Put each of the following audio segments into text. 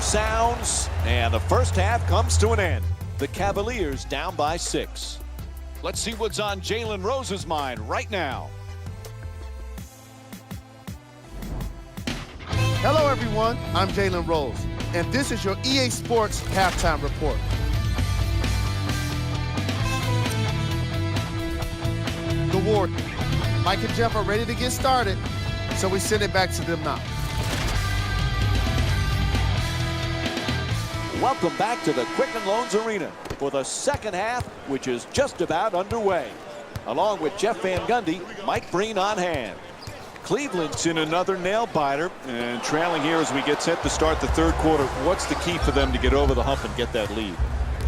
sounds, and the first half comes to an end. The Cavaliers down by 6. Let's see what's on Jalen Rose's mind right now. Hello everyone, I'm Jalen Rose, and this is your EA Sports Halftime Report. The Warriors. Mike and Jeff are ready to get started, so we send it back to them now. Welcome back to the Quicken Loans Arena for the second half, which is just about underway. Along with Jeff Van Gundy, Mike Breen on hand. Cleveland's in another nail-biter and trailing here as we get set to start the third quarter. What's the key for them to get over the hump and get that lead?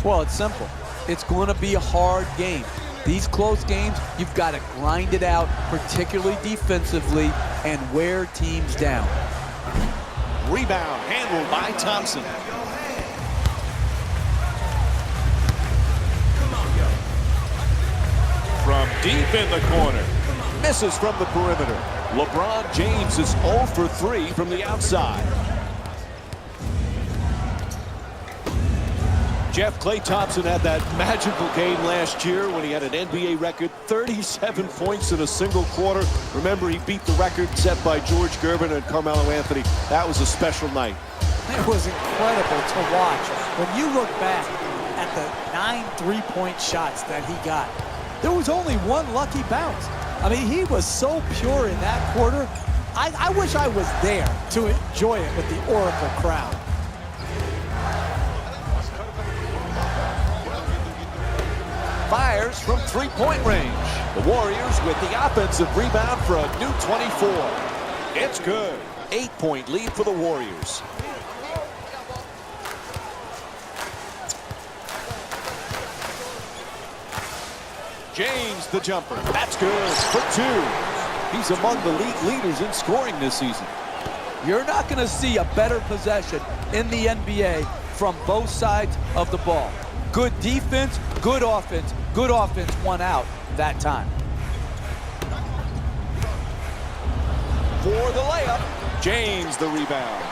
Well, it's simple. It's going to be a hard game. These close games, you've got to grind it out, particularly defensively, and wear teams down. Rebound handled by Thompson. From deep in the corner. Misses from the perimeter. LeBron James is 0 for 3 from the outside. Jeff, Klay Thompson had that magical game last year when he had an NBA record, 37 points in a single quarter. Remember, he beat the record set by George Gervin and Carmelo Anthony. That was a special night. It was incredible to watch. When you look back at the 9 3-point shots that he got, there was only one lucky bounce. I mean, he was so pure in that quarter. I wish I was there to enjoy it with the Oracle crowd. Fires from three-point range. The Warriors with the offensive rebound for a new 24. It's good. 8-point lead for the Warriors. James the jumper. That's good for 2. He's among the league leaders in scoring this season. You're not going to see a better possession in the NBA from both sides of the ball. Good defense, good offense won out that time. For the layup, James the rebound.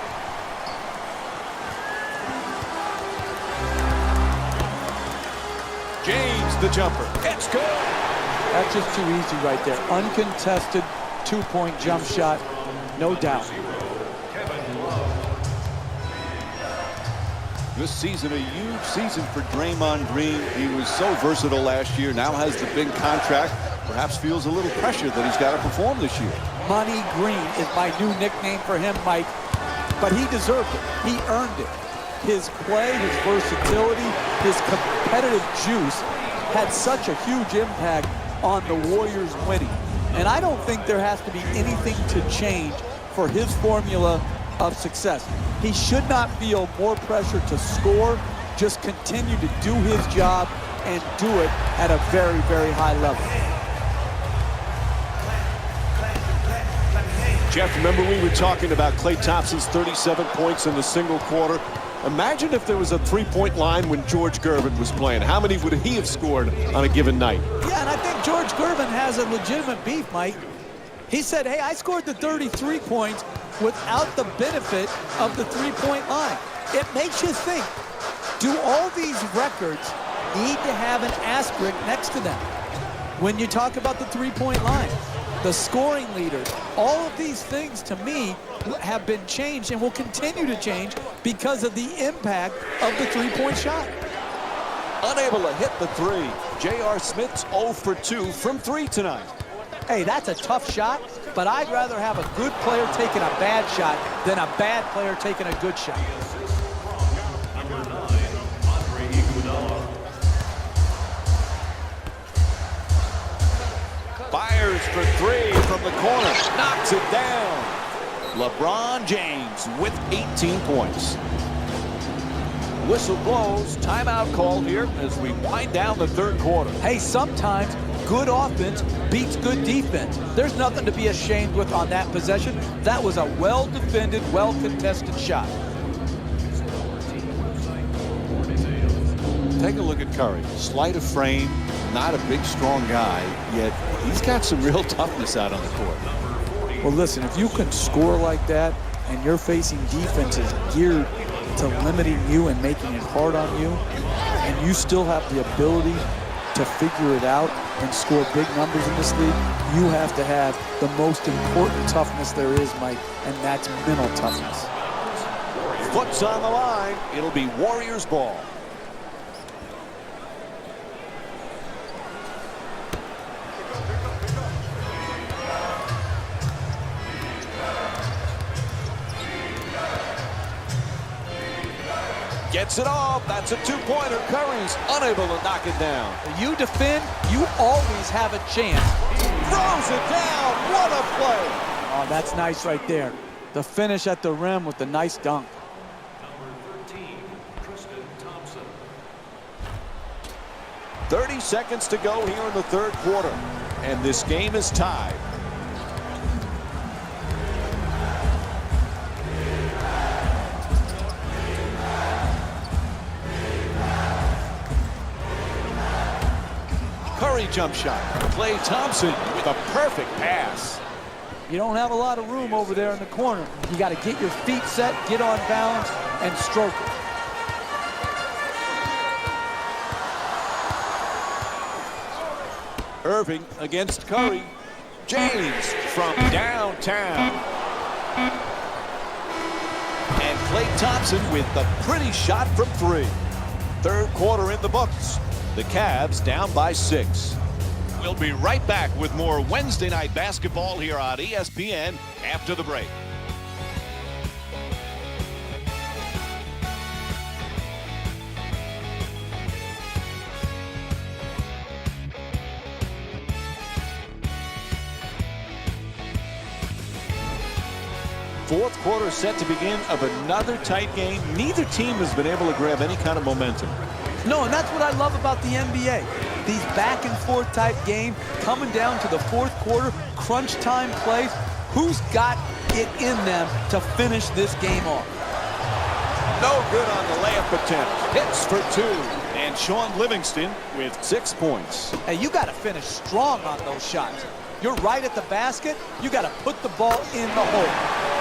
James the jumper. It's good. That's just too easy right there. Uncontested 2-point jump shot, no doubt. This season, a huge season for Draymond Green. He was so versatile last year, now has the big contract. Perhaps feels a little pressure that he's got to perform this year. Money Green is my new nickname for him, Mike. But he deserved it. He earned it. His play, his versatility, his competitive juice had such a huge impact on the Warriors winning. And I don't think there has to be anything to change for his formula of success. He should not feel more pressure to score, just continue to do his job and do it at a very, very high level. Jeff, remember we were talking about Klay Thompson's 37 points in the single quarter. Imagine if there was a three-point line when George Gervin was playing. How many would he have scored on a given night? Yeah, and I think George Gervin has a legitimate beef, Mike. He said, hey, I scored the 33 points without the benefit of the three-point line. It makes you think, do all these records need to have an asterisk next to them? When you talk about the three-point line, the scoring leaders, all of these things to me have been changed and will continue to change because of the impact of the three-point shot. Unable to hit the three. J.R. Smith's 0 for 2 from 3 tonight. Hey, that's a tough shot, but I'd rather have a good player taking a bad shot than a bad player taking a good shot. Fires for 3 from the corner. Knocks it down. LeBron James with 18 points. Whistle blows. Timeout call here as we wind down the third quarter. Hey, sometimes good offense beats good defense. There's nothing to be ashamed with on that possession. That was a well-defended, well-contested shot. Take a look at Curry. Slight of frame, not a big, strong guy, yet he's got some real toughness out on the court. Well, listen, if you can score like that and you're facing defenses geared to limiting you and making it hard on you, and you still have the ability to figure it out and score big numbers in this league, you have to have the most important toughness there is, Mike, and that's mental toughness. Foot's on the line. It'll be Warriors ball. Gets it off. That's a two-pointer. Curry's unable to knock it down. You defend, you always have a chance. Throws it down. What a play. Oh, that's nice right there. The finish at the rim with the nice dunk. 30 seconds to go here in the third quarter, and this game is tied. Curry jump shot. Klay Thompson with a perfect pass. You don't have a lot of room over there in the corner. You got to get your feet set, get on balance, and stroke it. Irving against Curry. James from downtown. And Klay Thompson with the pretty shot from three. Third quarter in the books. The Cavs down by 6. We'll be right back with more Wednesday night basketball here on ESPN after the break. Fourth quarter set to begin of another tight game. Neither team has been able to grab any kind of momentum. No, and that's what I love about the NBA. These back and forth type games coming down to the fourth quarter, crunch time plays. Who's got it in them to finish this game off? No good on the layup attempt. Hits for 2. And Sean Livingston with 6 points. Hey, you got to finish strong on those shots. You're right at the basket. You got to put the ball in the hole.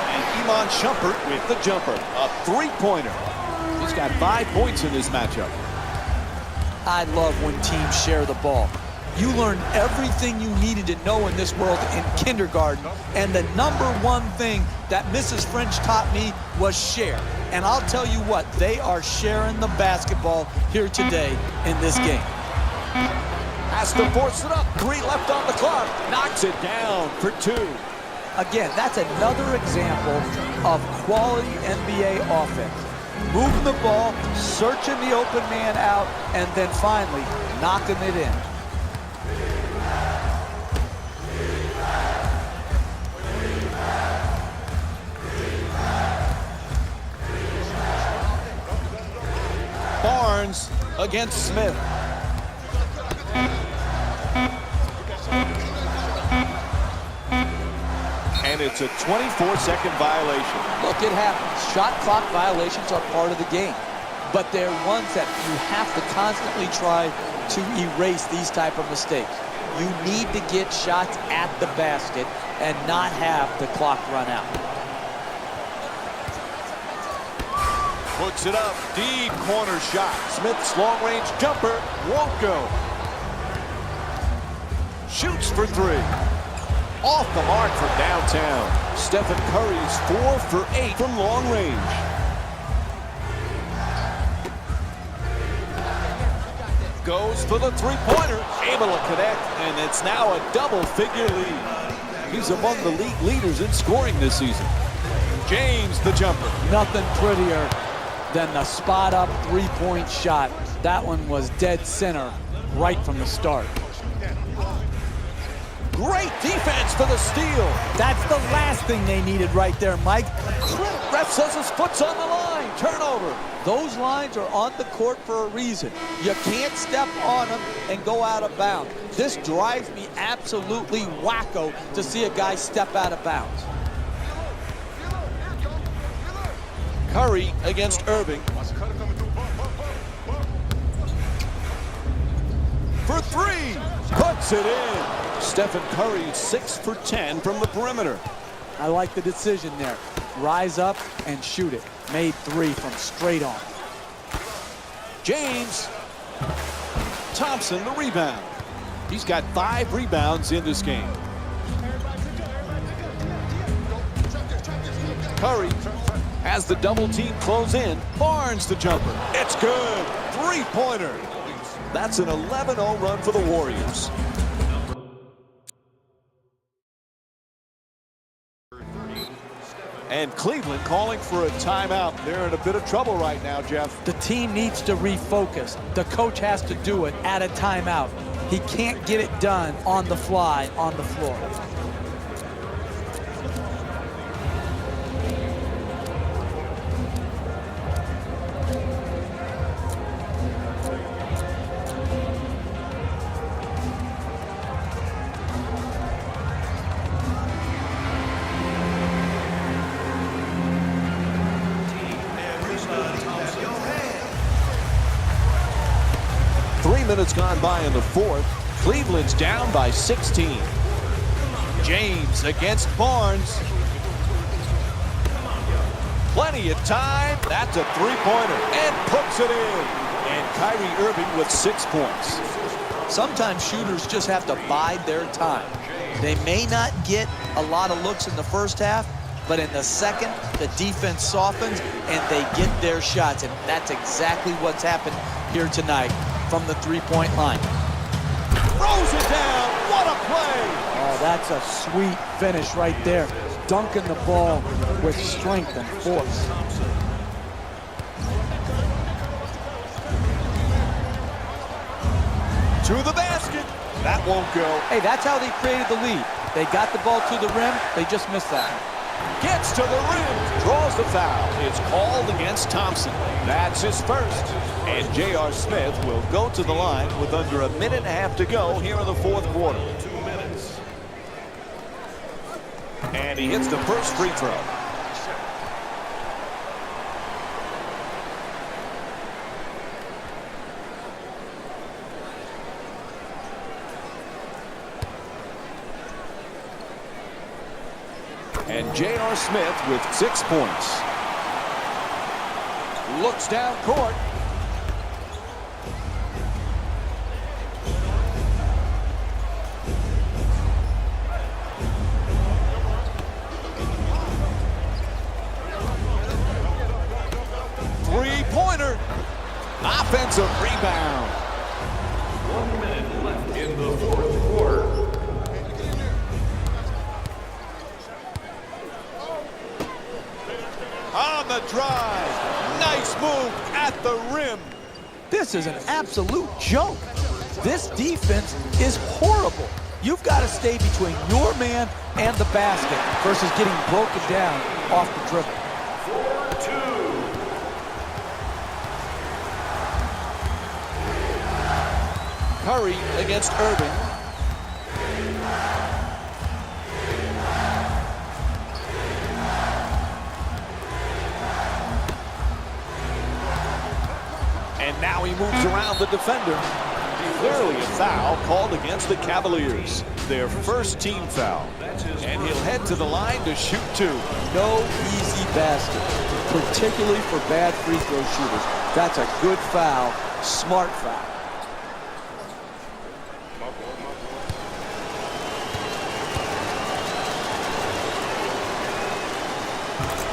And Iman Shumpert with the jumper. A 3-pointer. He's got 5 points in this matchup. I love when teams share the ball. You learn everything you needed to know in this world in kindergarten, and the #1 thing that Mrs. French taught me was share. And I'll tell you what, they are sharing the basketball here today in this game. Has to force it up. 3 left on the clock. Knocks it down for 2. Again, that's another example of quality NBA offense. Moving the ball, searching the open man out, and then finally knocking it in. Barnes against Smith. And it's a 24-second violation. Look, it happens. Shot clock violations are part of the game, but they're ones that you have to constantly try to erase these type of mistakes. You need to get shots at the basket and not have the clock run out. Puts it up. Deep corner shot. Smith's long-range jumper won't go. Shoots for 3. Off the mark from downtown. Stephen Curry's 4 for 8 from long range. Goes for the 3-pointer. Able to connect, and it's now a double-figure lead. He's among the league leaders in scoring this season. James the jumper. Nothing prettier than the spot-up 3-point shot. That one was dead center right from the start. Great defense for the steal. That's the last thing they needed right there, Mike. Ref says his foot's on the line. Turnover. Those lines are on the court for a reason. You can't step on them and go out of bounds. This drives me absolutely wacko to see a guy step out of bounds. Curry against Irving. For 3. Puts it in. Stephen Curry 6 for 10 from the perimeter. I like the decision there. Rise up and shoot it. made 3 from straight on. James Thompson, the rebound. He's got 5 rebounds in this game. Curry has the double team close in. Barnes the jumper. It's good. 3-pointer. That's an 11-0 run for the Warriors. And Cleveland calling for a timeout. They're in a bit of trouble right now, Jeff. The team needs to refocus. The coach has to do it at a timeout. He can't get it done on the fly, on the floor. Minutes gone by in the fourth. Cleveland's down by 16. James against Barnes. Plenty of time. That's a 3-pointer and puts it in. And Kyrie Irving with 6 points. Sometimes shooters just have to bide their time. They may not get a lot of looks in the first half, but in the second, the defense softens and they get their shots. And that's exactly what's happened here tonight from the 3-point line. Throws it down. What a play. Oh, that's a sweet finish right there. Dunking the ball with strength and force. To the basket. That won't go. Hey, that's how they created the lead. They got the ball to the rim. They just missed that. Gets to the rim. Draws the foul. It's called against Thompson. That's his first. And J.R. Smith will go to the line with under a minute and a half to go here in the fourth quarter. 2 minutes. And he hits the first free throw. And J.R. Smith with 6 points. Looks down court. Three-pointer. Offensive rebound. 1 minute left in the fourth quarter. On the drive. Nice move at the rim. This is an absolute joke. This defense is horrible. You've got to stay between your man and the basket versus getting broken down off the dribble. 4-2. Curry against Irving. And now he moves around the defender. Clearly a foul called against the Cavaliers. Their first team foul. And he'll head to the line to shoot 2. No easy basket, particularly for bad free throw shooters. That's a good foul, smart foul.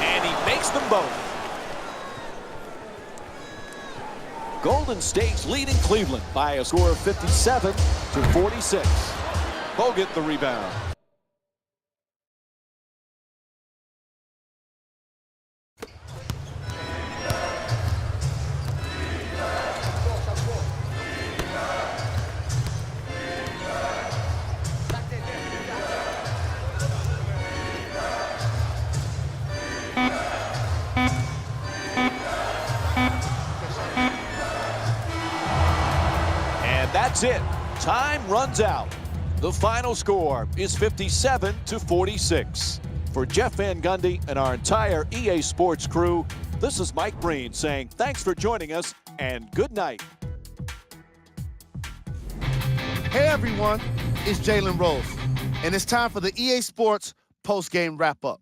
And he makes them both. Golden State's leading Cleveland by a score of 57-46. Bogut the rebound. That's it. Time runs out. The final score is 57-46. For Jeff Van Gundy and our entire EA Sports crew, this is Mike Breen saying thanks for joining us and good night. Hey everyone, it's Jalen Rose, and it's time for the EA Sports post-game wrap-up.